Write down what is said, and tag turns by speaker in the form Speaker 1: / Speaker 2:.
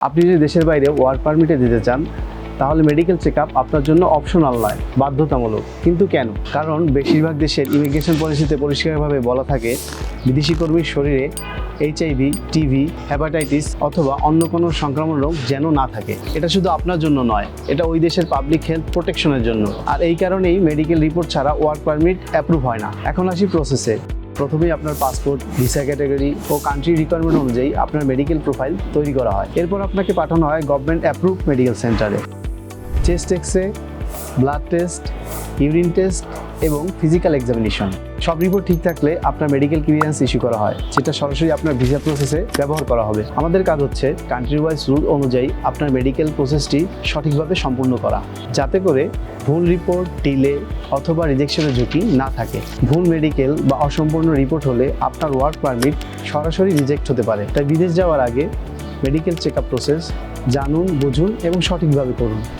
Speaker 1: আপনি যদি দেশের বাইরে ওয়ার্ক পারমিটে যেতে চান তাহলে মেডিকেল চেকআপ আপনার জন্য অপশনাল নয়, বাধ্যতামূলক। কিন্তু কেন? কারণ বেশিরভাগ দেশের ইমিগ্রেশন পলিসিতে পরিষ্কারভাবে বলা থাকে বিদেশি কর্মীর শরীরে এইচআইভি, টিভি, হেপাটাইটিস অথবা অন্য কোনো সংক্রমণ রোগ যেন না থাকে। এটা শুধু আপনার জন্য নয়, এটা ওই দেশের পাবলিক হেলথ প্রোটেকশনের জন্য। আর এই কারণেই মেডিকেল রিপোর্ট ছাড়া ওয়ার্ক পারমিট অ্যাপ্রুভ হয় না। এখন আসি প্রসেসে। প্রথমেই আপনার পাসপোর্ট, ভিসা ক্যাটাগরি ও কান্ট্রি রিকোয়ারমেন্ট অনুযায়ী আপনার মেডিকেল প্রোফাইল তৈরি করা হয়। এরপর আপনাকে পাঠানো হয় গভর্নমেন্ট অ্যাপ্রুভ মেডিকেল সেন্টারে। Chest x-ray, blood test, urine test এবং ফিজিক্যাল এক্সামিনেশন সব রিপোর্ট ঠিক থাকলে আপনার মেডিকেল ক্লিয়ারেন্স ইস্যু করা হয়, যেটা সরাসরি আপনার ভিসা প্রসেসে ব্যবহার করা হবে। আমাদের কাজ হচ্ছে কান্ট্রি ওয়াইজ রুল অনুযায়ী আপনার মেডিকেল প্রসেসটি সঠিকভাবে সম্পূর্ণ করা, যাতে করে ভুল রিপোর্ট, ডিলে অথবা রিজেকশনের ঝুঁকি না থাকে। ভুল মেডিকেল বা অসম্পূর্ণ রিপোর্ট হলে আপনার ওয়ার্ক পারমিট সরাসরি রিজেক্ট হতে পারে। তাই বিদেশ যাওয়ার আগে মেডিকেল চেকআপ প্রসেস জানুন, বুঝুন এবং সঠিকভাবে করুন।